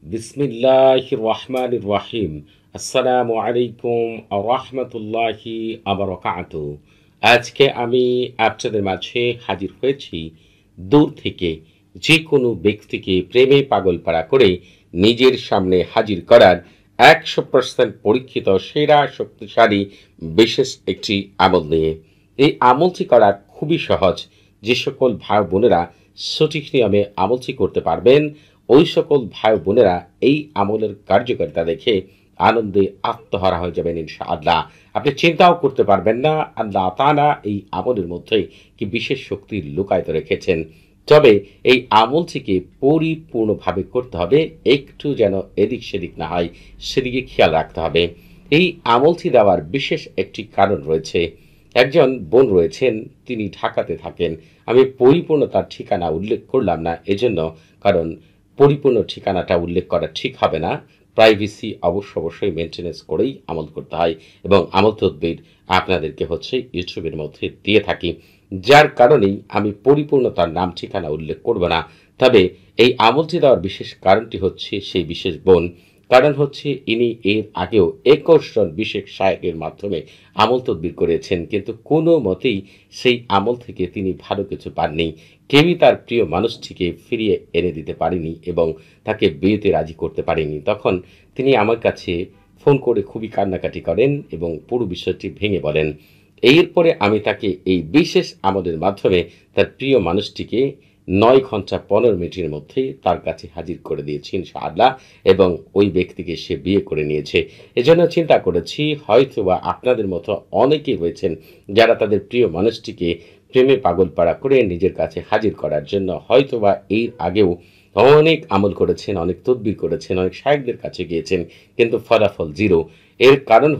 বিসমিল্লাহির রহমানির রহিম। আসসালামু আলাইকুম রাহমাতুল্লাহি আবরাকাতু। আজকে আমি আপনাদের মাঝে হাজির হয়েছি দূর থেকে যে কোনো ব্যক্তিকে প্রেমে পাগলপাড়া করে নিজের সামনে হাজির করার 100% পরীক্ষিত সেরা শক্তিশালী বিশেষ একটি আমল নিয়ে। এই আমলটি করা খুবই সহজ। যে সকল ভাই বোনেরা সঠিক নিয়মে আমলটি করতে পারবেন, ওই সকল ভাই বোনেরা এই আমলের কার্যকারিতা দেখে আনন্দে আত্মহারা হয়ে যাবেন ইনশাআল্লাহ। আপনি চিন্তাও করতে পারবেন না আল্লাহ তাআলা এই আমলের মধ্যে কি বিশেষ শক্তি লুকায়িত রেখেছেন। তবে এই আমলটিকে পরিপূর্ণভাবে করতে হবে, একটু যেন এদিক সেদিক না হয় সেদিকে খেয়াল রাখতে হবে। এই আমলটি দেওয়ার বিশেষ একটি কারণ রয়েছে। একজন বোন রয়েছেন, তিনি ঢাকাতে থাকেন। আমি পরিপূর্ণ তার ঠিকানা উল্লেখ করলাম না এজন্য, কারণ পরিপূর্ণ ঠিকানাটা উল্লেখ করা ঠিক হবে না। প্রাইভেসি অবশ্যই মেনটেন্যান্স করেই আমল করতে হয় এবং আমল তদবির আপনাদেরকে ইউটিউবের মধ্যে দিয়ে থাকি। যার কারণেই আমি পরিপূর্ণ তার নাম ঠিকানা উল্লেখ করব না। তবে এই আমলটি দেওয়ার বিশেষ কারণটি হচ্ছে সেই বিশেষ বোন। কারণ ইনি এর আগেও ২১ জন বিশেষ শায়েখের মাধ্যমে আমল তদবির করেছেন, কিন্তু কোনো মতেই সেই আমল থেকে তিনি ভালো কিছু পাননি। কেউই তার প্রিয় মানুষটিকে ফিরিয়ে এনে দিতে পারেনি এবং তাকে বিয়েতে রাজি করতে পারেনি। তখন তিনি আমার কাছে ফোন করে খুবই কান্নাকাটি করেন এবং পুরো বিষয়টি ভেঙে বলেন। এরপরে আমি তাকে এই বিশেষ আমলের মাধ্যমে তার প্রিয় মানুষটিকে ৯ ঘন্টা ১৫ মিনিটের মধ্যে তার কাছে হাজির করে দিয়েছি ইনশাআল্লাহ, এবং ওই ব্যক্তিকে সে বিয়ে করে নিয়েছে। এজন্য চিন্তা করেছি হয়তোবা আপনাদের মতো অনেকেই রয়েছেন যারা তাদের প্রিয় মানুষটিকে প্রেমে পাগলপাড়া করে নিজের কাছে হাজির করার জন্য হয়তোবা এর আগেও অনেক আমল করেছেন, অনেক তদবির করেছেন, অনেক শায়েখদের কাছে গিয়েছেন, কিন্তু ফলাফল জিরো। এর কারণ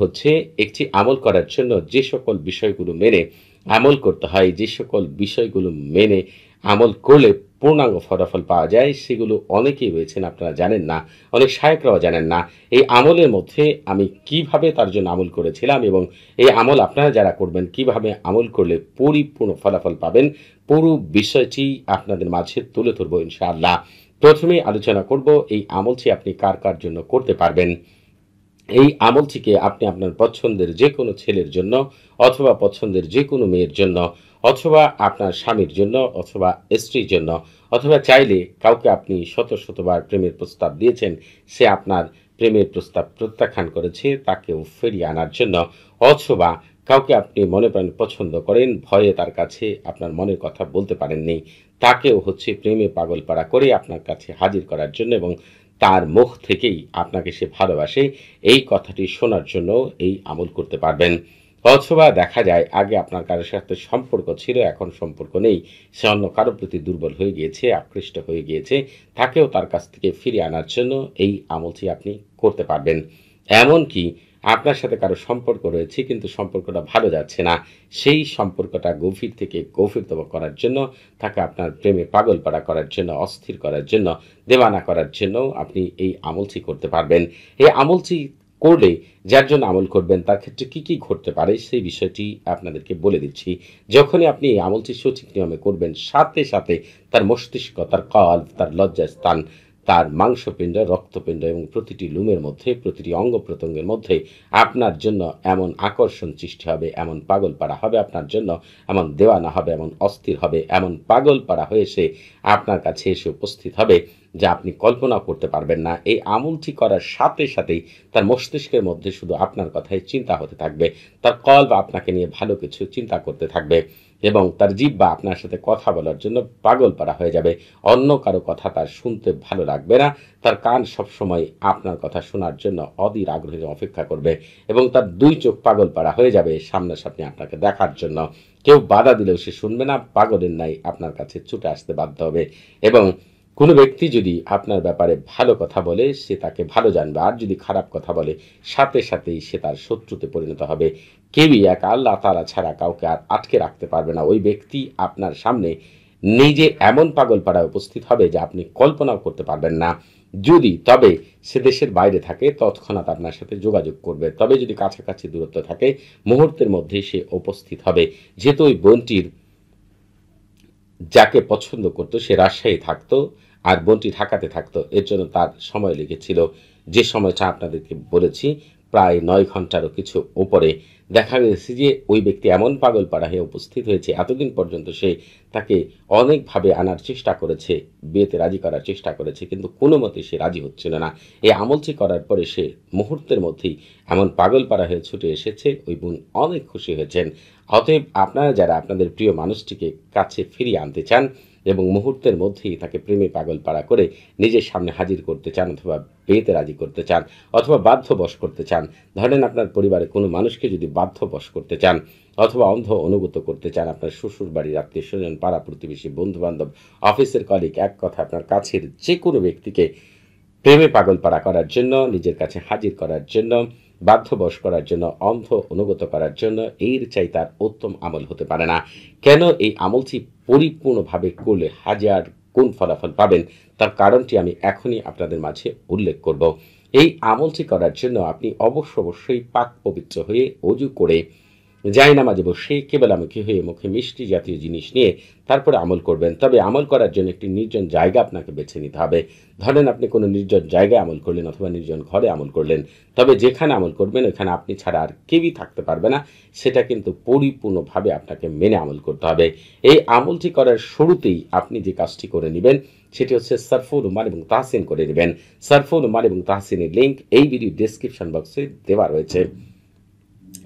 একটি আমল করার জন্য যে সকল বিষয়গুলো মেনে আমল করতে হয়, যে সকল বিষয়গুলো মেনে আমল করলে পূর্ণাঙ্গ ফলাফল পাওয়া যায়, সেগুলো অনেকেই রয়েছেন আপনারা জানেন না, অনেক শায়েখরাও জানেন না। এই আমলের মধ্যে আমি কিভাবে তার জন্য আমল করেছিলাম এবং এই আমল আপনারা যারা করবেন কিভাবে আমল করলে পরিপূর্ণ ফলাফল পাবেন, পুরো বিষয়টি আপনাদের মাঝে তুলে ধরবো ইনশাআল্লাহ। প্রথমেই আলোচনা করব এই আমলটি আপনি কার কার জন্য করতে পারবেন। এই আমলটিকে আপনি আপনার পছন্দের যে কোনো ছেলের জন্য, অথবা পছন্দের যে কোনো মেয়ের জন্য, অথবা আপনার স্বামীর জন্য, অথবা স্ত্রীর জন্য, অথবা চাইলে কাউকে আপনি শতবার প্রেমের প্রস্তাব দিয়েছেন, সে আপনার প্রেমের প্রস্তাব প্রত্যাখ্যান করেছে, তাকেও ফিরিয়ে আনার জন্য, অথবা কাউকে আপনি মনে প্রাণে পছন্দ করেন, ভয়ে তার কাছে আপনার মনের কথা বলতে পারেননি, তাকেও প্রেমে পাগলপাড়া করে আপনার কাছে হাজির করার জন্য এবং তার মুখ থেকেই আপনাকে সে ভালোবাসে এই কথাটি শোনার জন্য এই আমল করতে পারবেন। অথবা দেখা যায় আগে আপনার কারোর সাথে সম্পর্ক ছিল, এখন সম্পর্ক নেই, সে অন্য কারোর প্রতি দুর্বল হয়ে গিয়েছে, আকৃষ্ট হয়ে গিয়েছে, তাকেও তার কাছ থেকে ফিরিয়ে আনার জন্য এই আমলটি আপনি করতে পারবেন। এমনকি আপনার সাথে কারো সম্পর্ক রয়েছে কিন্তু সম্পর্কটা ভালো যাচ্ছে না, সেই সম্পর্কটা গভীর থেকে গভীরতম করার জন্য, তাকে আপনার প্রেমে পাগলপাড়া করার জন্য, অস্থির করার জন্য, দেওয়ানা করার জন্য আপনি এই আমলটি করতে পারবেন। এই আমলটি করলে যার জন্য আমল করবেন তার ক্ষেত্রে কি কি ঘটতে পারে সেই বিষয়টি আপনাদেরকে বলে দিচ্ছি। যখনই আপনি এই আমলটি সঠিক নিয়মে করবেন, সাথে সাথে তার মস্তিষ্ক, তার কল্প, তার লজ্জাস্থান, তার মাংসপিণ্ড, রক্তপিণ্ড এবং প্রতিটি লুমের মধ্যে, প্রতিটি অঙ্গ প্রত্যঙ্গের মধ্যে আপনার জন্য এমন আকর্ষণ সৃষ্টি হবে, এমন পাগলপাড়া হবে আপনার জন্য, এমন দেওয়ানা হবে, এমন অস্থির হবে, এমন পাগলপাড়া হয়ে সে আপনার কাছে এসে উপস্থিত হবে যা আপনি কল্পনা করতে পারবেন না। এই আমলটি করার সাথে সাথেই তার মস্তিষ্কের মধ্যে শুধু আপনার কথাই চিন্তা হতে থাকবে, তার কল্প আপনাকে নিয়ে ভালো কিছু চিন্তা করতে থাকবে এবং তার জিহ্বা আপনার সাথে কথা বলার জন্য পাগলপাড়া হয়ে যাবে। অন্য কারো কথা তার শুনতে ভালো লাগবে না, তার কান সবসময় আপনার কথা শোনার জন্য অধীর আগ্রহে অপেক্ষা করবে এবং তার ২ চোখ পাগলপাড়া হয়ে যাবে সামনাসামনি আপনাকে দেখার জন্য। কেউ বাধা দিলেও সে শুনবে না, পাগলের ন্যায় আপনার কাছে ছুটে আসতে বাধ্য হবে। এবং কোনো ব্যক্তি যদি আপনার ব্যাপারে ভালো কথা বলে সে তাকে ভালো জানবে, আর যদি খারাপ কথা বলে সাথে সাথেই সে তার শত্রুতে পরিণত হবে। কেউই এক আল্লাহ তাআলা ছাড়া কাউকে আর আটকে রাখতে পারবে না। ওই ব্যক্তি আপনার সামনে নিজে এমন পাগলপাড়ায় উপস্থিত হবে যা আপনি কল্পনাও করতে পারবেন না। যদি তবে সে দেশের বাইরে থাকে তৎক্ষণাৎ আপনার সাথে যোগাযোগ করবে, তবে যদি কাছাকাছি দূরত্ব থাকে মুহূর্তের মধ্যেই সে উপস্থিত হবে। যেহেতু ওই বোনটির যাকে পছন্দ করতো সে রাজশাহী থাকতো, আর বোনটি ঢাকাতে থাকতো, এর জন্য তার সময় লেগেছিল, যে সময়টা আপনাদেরকে বলেছি প্রায় 9 ঘন্টারও কিছু উপরে। দেখা গেছে যে ওই ব্যক্তি এমন পাগলপাড়া হয়ে উপস্থিত হয়েছে, এতদিন পর্যন্ত সে তাকে অনেকভাবে আনার চেষ্টা করেছে, বিয়েতে রাজি করার চেষ্টা করেছে, কিন্তু কোনো মতে সে রাজি হচ্ছিল না। এই আমলটি করার পরে সে মুহূর্তের মধ্যেই এমন পাগলপাড়া হয়ে ছুটে এসেছে, ওই বোন অনেক খুশি হয়েছেন। অতএব আপনারা যারা আপনাদের প্রিয় মানুষটিকে কাছে ফিরিয়ে আনতে চান এবং মুহূর্তের মধ্যেই তাকে প্রেমে পাগলপাড়া করে নিজের সামনে হাজির করতে চান, অথবা বিয়েতে রাজি করতে চান, অথবা বাধ্যবশ করতে চান, ধরেন আপনার পরিবারে কোনো মানুষকে যদি বাধ্যবশ করতে চান অথবা অন্ধ অনুগত করতে চান, আপনার শ্বশুর বাড়ির আত্মীয় স্বজন, পাড়া প্রতিবেশী, বন্ধুবান্ধব, অফিসের কলিগ, এক কথা আপনার কাছের যে কোনো ব্যক্তিকে প্রেমে পাগলপাড়া করার জন্য, নিজের কাছে হাজির করার জন্য, বাধ্যবশ করার জন্য, অন্ধ অনুগত করার জন্য, এর চাই তার উত্তম আমল হতে পারে না। কেন এই আমলটি পরিপূর্ণভাবে করলে হাজার গুণ ফলাফল পাবেন, তার কারণটি আমি এখনই আপনাদের মাঝে উল্লেখ করব। এই আমলটি করার জন্য আপনি অবশ্যই পাক পবিত্র হয়ে অজু করে জায়নামাজে বসে কেবলামুখী হয়ে মুখে মিষ্টি জাতীয় জিনিস নিয়ে তারপরে আমল করবেন। তবে আমল করার জন্য একটি নির্জন জায়গা আপনাকে বেছে নিতে হবে। ধরেন আপনি কোনো নির্জন জায়গায় আমল করলেন অথবা নির্জন ঘরে আমল করলেন, তবে যেখানে আমল করবেন ওখানে আপনি ছাড়া আর কেউই থাকতে পারবে না, সেটা কিন্তু পরিপূর্ণভাবে আপনাকে মেনে আমল করতে হবে। এই আমলটি করার শুরুতেই আপনি যে কাজটি করে নেবেন সেটি হচ্ছে সারফুল উমার এবং তাহসিন করে নেবেন। সারফুল উমার এবং তাহসিনের লিঙ্ক এই ভিডিও ডেসক্রিপশন বক্সে দেওয়া রয়েছে।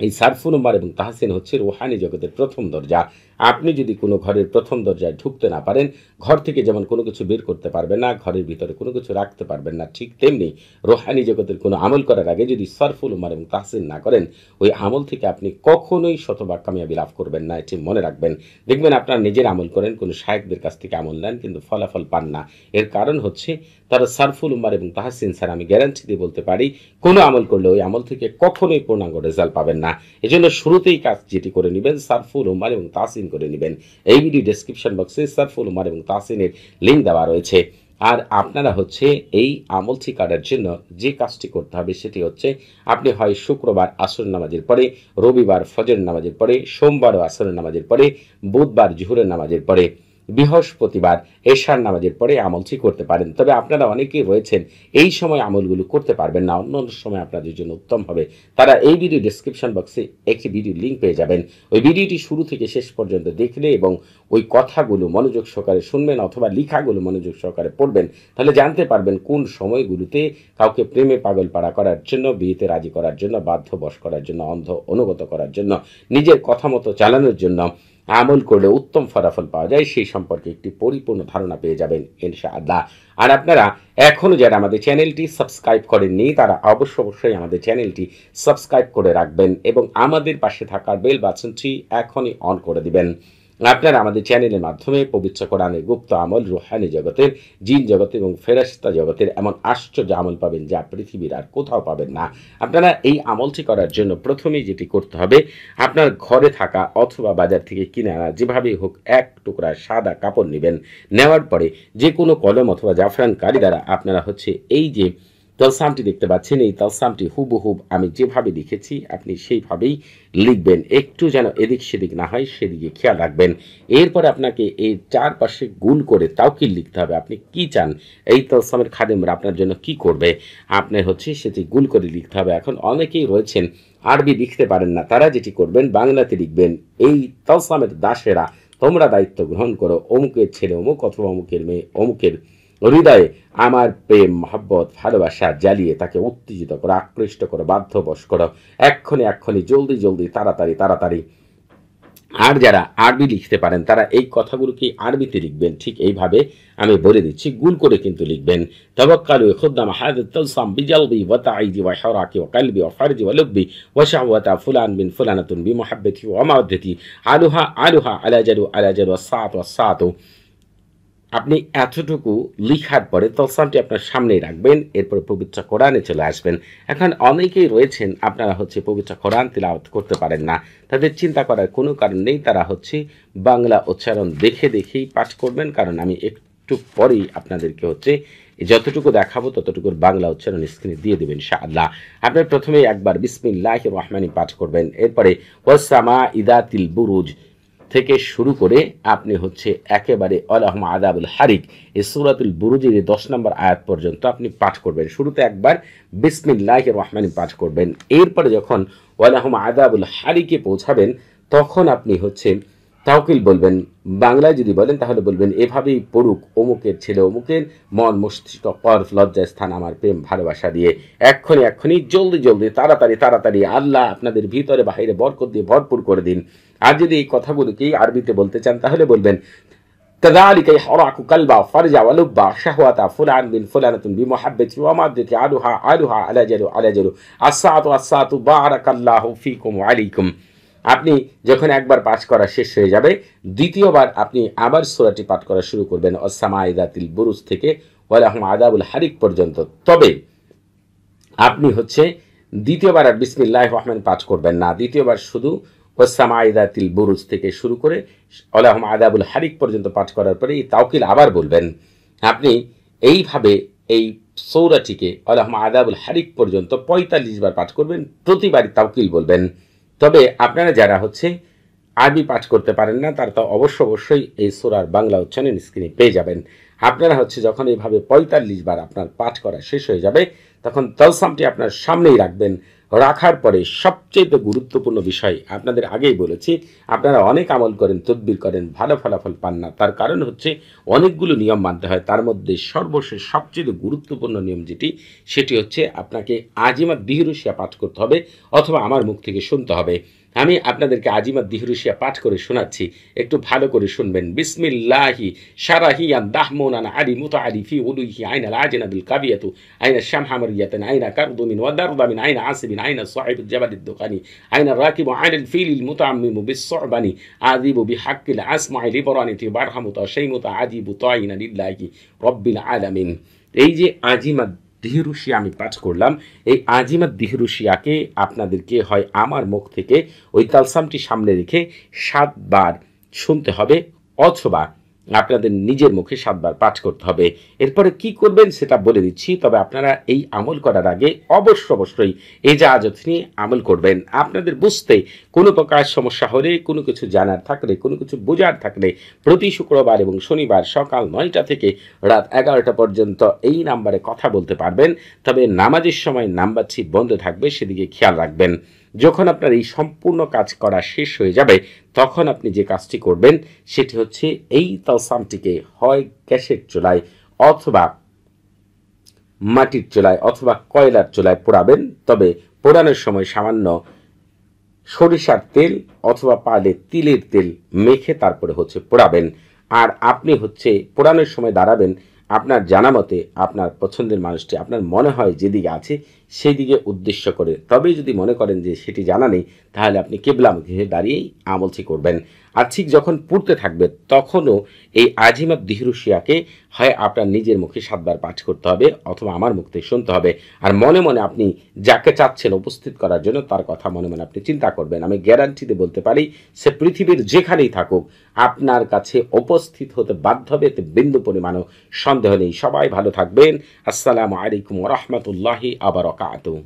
এই সারফুল উমার এবং তাহসিন হচ্ছে রুহানি জগতের প্রথম দরজা। আপনি যদি কোনো ঘরের প্রথম দরজায় ঢুকতে না পারেন, ঘর থেকে যেমন কোনো কিছু বের করতে পারবেন না, ঘরের ভিতরে কোনো কিছু রাখতে পারবেন না, ঠিক তেমনি রুহানি জগতের কোনো আমল করার আগে যদি সারফুল উমার এবং তাহসিন না করেন, ওই আমল থেকে আপনি কখনোই শতভাগ কামিয়াবি লাভ করবেন না, এটি মনে রাখবেন। দেখবেন আপনারা নিজের আমল করেন, কোনো শায়েকদের কাছ থেকে আমল নেন, কিন্তু ফলাফল পান না। এর কারণ হচ্ছে তারা সারফুল উমার এবং তাহসিন স্যার, আমি গ্যারান্টি দিয়ে বলতে পারি, কোনো আমল করলে ওই আমল থেকে কখনোই পূর্ণাঙ্গ রেজাল্ট পাবেন না। এজন্য শুরুতেই কাজ যেটি করে নেবেন, সারফুল উমার এবং তাহসিন করে নেবেন। এই ভিডিও ডেসক্রিপশন বক্সে সারফুল উমার এবং তাহসিনের লিঙ্ক দেওয়া রয়েছে। আর আপনারা হচ্ছে এই আমলটি করার জন্য যে কাজটি করতে হবে সেটি হচ্ছে, আপনি হয় শুক্রবার আসর নামাজের পরে, রবিবার ফজর নামাজের পরে, সোমবার আসরের নামাজের পরে, বুধবার জোহরের নামাজের পরে, বৃহস্পতিবার এশার নামাজের পরে আমলটি করতে পারেন। তবে আপনারা অনেকেই রয়েছেন এই সময় আমলগুলো করতে পারবেন না, অন্য সময় আপনাদের জন্য উত্তম হবে। তারা এই ভিডিও ডেসক্রিপশন বক্সে একটি ভিডিও লিঙ্ক পেয়ে যাবেন। ওই ভিডিওটি শুরু থেকে শেষ পর্যন্ত দেখলে এবং ওই কথাগুলো মনোযোগ সহকারে শুনবেন অথবা লেখাগুলো মনোযোগ সহকারে পড়বেন, তাহলে জানতে পারবেন কোন সময়গুলোতে কাউকে প্রেমে পাগলপাড়া করার জন্য, বিয়েতে রাজি করার জন্য, বাধ্যবশ করার জন্য, অন্ধ অনুগত করার জন্য, নিজের কথা মতো চালানোর জন্য আমল করলে উত্তম ফলাফল পাওয়া যায়, সেই সম্পর্কে একটি পরিপূর্ণ ধারণা পেয়ে যাবেন ইনশাআল্লাহ। আর আপনারা এখনও যারা আমাদের চ্যানেলটি সাবস্ক্রাইব করেননি, তারা অবশ্যই আমাদের চ্যানেলটি সাবস্ক্রাইব করে রাখবেন এবং আমাদের পাশে থাকা বেল বাটনটি এখনই অন করে দিবেন। আপনারা আমাদের চ্যানেলের মাধ্যমে পবিত্র কোরআনের গুপ্ত আমল, রুহানি জগতের, জিন জগতের এবং ফেরেশতা জগতের এমন আশ্চর্য আমল পাবেন যা পৃথিবীর আর কোথাও পাবেন না। আপনারা এই আমলটি করার জন্য প্রথমেই যেটি করতে হবে, আপনার ঘরে থাকা অথবা বাজার থেকে কিনে আনা যেভাবেই হোক এক টুকরা সাদা কাপড় নেবেন। নেওয়ার পরে যে কোনো কলম অথবা জাফরান কালি দ্বারা আপনারা হচ্ছে এই যে তলসামটি দেখতে পাচ্ছেন, এই তলসামটি হুবহুব আমি যেভাবে লিখেছি আপনি সেইভাবেই লিখবেন। একটু যেন এদিক সেদিক না হয় সেদিকে খেয়াল রাখবেন। এরপর আপনাকে এই চারপাশে গুণ করে তাওকিল লিখতে হবে, আপনি কি চান, এই তলসামের খাদেমরা আপনার জন্য কি করবে, আপনার হচ্ছে সেটি গুণ করে লিখতে হবে। এখন অনেকেই রয়েছেন আরবি লিখতে পারেন না, তারা যেটি করবেন বাংলাতে লিখবেন, এই তলসামের দাসেরা তোমরা দায়িত্ব গ্রহণ করো, অমুকের ছেলে অমুক অথবা অমুকের মেয়ে অমুকের হৃদয়ে আমার প্রেম, মহব্বত, ভালোবাসা জ্বালিয়ে তাকে উত্তেজিত করো, আকৃষ্ট করো, বাধ্যবশ করো, এক্ষুনি জলদি তাড়াতাড়ি। আর যারা আরবি লিখতে পারেন তারা এই কথাগুলোকে আরবিতে লিখবেন, ঠিক এইভাবে আমি বলে দিচ্ছি, গুণ করে কিন্তু লিখবেন। তাওয়াক্কালু খুদ্দাম হাযাত তালসাম বিজালবি ওয়া তাঈদি ওয়া হিরাকি ওয়া কলবি ওয়া ফারজি ওয়া লুব্বি ওয়া শাহওয়াতা ফুলান বিন ফুলানাতুন বিমুহাব্বতি ওয়া মাওয়াদ্দাতি আলুহা আলা জালু ওয়া সাআতু। আপনি এতটুকু লিখার পরে তলসামটি আপনার সামনেই রাখবেন, এরপর পবিত্র কোরআনে চলে আসবেন। এখন অনেকেই রয়েছেন আপনারা হচ্ছে পবিত্র কোরআন তিলাওয়াত করতে পারেন না, তাদের চিন্তা করার কোনো কারণ নেই, তারা হচ্ছে বাংলা উচ্চারণ দেখেই পাঠ করবেন, কারণ আমি একটু পরেই আপনাদেরকে হচ্ছে যতটুকু দেখাবো ততটুকুর বাংলা উচ্চারণ স্ক্রিনে দিয়ে দেবেন ইনশাআল্লাহ। আপনার প্রথমেই একবার বিসমিল্লাহির রহমানির পাঠ করবেন, এরপরে ওয়াস সামা ইদাতিল বুরুজ থেকে শুরু করে আপনি হচ্ছে একেবারে আলাহুম আযাবুল হারিক এই সূরাতুল বুরুজের 10 নম্বর আয়াত পর্যন্ত আপনি পাঠ করবেন। শুরুতে একবার বিসমিল্লাহির রহমানির পাঠ করবেন। এরপরে যখন আলাহুম আযাবুল হারিকে পৌঁছাবেন তখন আপনি হচ্ছে তাওকিল বলবেন। বাংলায় যদি বলেন তাহলে বলবেন এভাবেই পড়ুক অমুকের ছেলে অমুকের মন মস্তিষ্ক কর্ফ লজ্জা স্থান আমার প্রেম ভালোবাসা দিয়ে এক্ষুনি জলদি জলদি তাড়াতাড়ি আল্লাহ আপনাদের ভিতরে বাহিরে বরকত দিয়ে ভরপুর করে দিন। আর যদি এই কথাগুলোকেই আরবিতে বলতে চান তাহলে বলবেন كذلك يحرق قلبا فرجا ولبا شهوة فلان بن فلانة بمحبة ومادة علها على جلو الساعة بارك الله فيكم وعليكم। আপনি যখন একবার পাঠ করা শেষ হয়ে যাবে দ্বিতীয়বার আপনি আবার সূরাটি পাঠ করা শুরু করবেন ওয়াস-সামাই যাতিল বুরুজ থেকে ওয়ালাহুম আযাবুল হারিক পর্যন্ত। তবে আপনি হচ্ছে দ্বিতীয়বার আর বিসমিল্লাহির রহমান পাঠ করবেন না। দ্বিতীয়বার শুধু ওয়াস-সামাই যাতিল বুরুজ থেকে শুরু করে ওয়ালাহুম আযাবুল হারিক পর্যন্ত পাঠ করার পরে এই তাওকিল আবার বলবেন। আপনি এইভাবে এই সূরাটিকে ওয়ালাহুম আযাবুল হারিক পর্যন্ত 45 বার পাঠ করবেন, প্রতিবারই তাওকিল বলবেন। তবে আপনারা যারা হচ্ছে আরবি পাঠ করতে পারেন না তারা তো অবশ্যই এই সূরার বাংলা উচ্চারণ স্ক্রিনে পেয়ে যাবেন। আপনারা হচ্ছে যখন এইভাবে 45 বার আপনার পাঠ করা শেষ হয়ে যাবে তখন তালসামটি আপনার সামনেই রাখবেন। রাখার পরে সবচেয়ে গুরুত্বপূর্ণ বিষয় আপনাদের আগেই বলেছি, আপনারা অনেক আমল করেন তদবির করেন ভালো ফলাফল পান না, তার কারণ হচ্ছে অনেকগুলো নিয়ম মানতে হয়। তার মধ্যে সর্বশেষ সবচেয়ে গুরুত্বপূর্ণ নিয়ম যেটি সেটি হচ্ছে আপনাকে আজিমাত দিহরুশিয়া পাঠ করতে হবে অথবা আমার মুখ থেকে শুনতে হবে। আমি আপনাদেরকে আজিমাত দিহরুশিয়া পাঠ করে শোনাচ্ছি, একটু ভালো করে শুনবেন। বিসমিল্লাহি শারাহিয়ান দাহমুনান আলি মুতাআরিফি উলুহি আইনাল আজনাবিল কাবিয়াতু আইনা শামহামারিয়াতান আইনা কারদুমিন ওয়া দারদামিন আইনা আসিবিন আইনা সাহিবুল জাবালিদ দুকানি আইনা রাকিবু আইনাল ফিলিল মুতাআম্মিমু বিসসুবানি আযিবু বিহাক্কিল আসমাইল ইবরানিতি বারহামুতা শাইমুতা আযিবু তাইনা লিল্লাহি রাব্বিল আলামিন। এই যে আজিমাত দিহরুশিয়া আমি পাঠ করলাম, এই আজিমাত দিহরুশিয়াকে আপনাদেরকে হয় আমার মুখ থেকে ওই তালসামটি সামনে রেখে 7 বার শুনতে হবে অথবা আপনাদের নিজের মুখে 7 বার পাঠ করতে হবে। এরপরে কি করবেন সেটা বলে দিচ্ছি, তবে আপনারা এই আমল করার আগে অবশ্যই এজাজত নিয়ে আমল করবেন। আপনাদের বুঝতে কোনো প্রকার সমস্যা হলে, কোনো কিছু জানার থাকলে, কোনো কিছু বোঝার থাকলে প্রতি শুক্রবার এবং শনিবার সকাল 9টা থেকে রাত 11টা পর্যন্ত এই নাম্বারে কথা বলতে পারবেন। তবে নামাজের সময় নাম্বারটি বন্ধ থাকবে, সেদিকে খেয়াল রাখবেন। যখন আপনার এই সম্পূর্ণ কাজ করা শেষ হয়ে যাবে তখন আপনি যে কাজটি করবেন সেটি হচ্ছে এই তালসামটিকে হয় গ্যাসের চুলায় অথবা মাটির চুলায় অথবা কয়লার চুলায় পোড়াবেন। তবে পোড়ানোর সময় সামান্য সরিষার তেল অথবা পারলে তিলের তেল মেখে তারপরে হচ্ছে পোড়াবেন। আর আপনি হচ্ছে পোড়ানোর সময় দাঁড়াবেন আপনার জানা মতে আপনার পছন্দের মানুষটি আপনার মনে হয় যেদিকে আছে সেই দিকে উদ্দেশ্য করে। তবে যদি মনে করেন যে সেটি জানা নেই তাহলে আপনি কিবলামুখে দাঁড়িয়েই আমলটি করবেন। আর ঠিক যখন পড়তে থাকবে তখনও এই আজিমাত দিহরুশিয়াকে হয় আপনার নিজের মুখে 7 বার পাঠ করতে হবে অথবা আমার মুখ থেকে শুনতে হবে। আর মনে মনে আপনি যাকে চাচ্ছেন উপস্থিত করার জন্য তার কথা মনে মনে আপনি চিন্তা করবেন। আমি গ্যারান্টি দিয়ে বলতে পারি সে পৃথিবীর যেখানেই থাকুক আপনার কাছে উপস্থিত হতে বাধ্য হবে, এতে বিন্দু পরিমাণও সন্দেহ নেই। সবাই ভালো থাকবেন। আসসালামু আলাইকুম ওয়া রাহমাতুল্লাহি ওয়া বারাকাতুহু।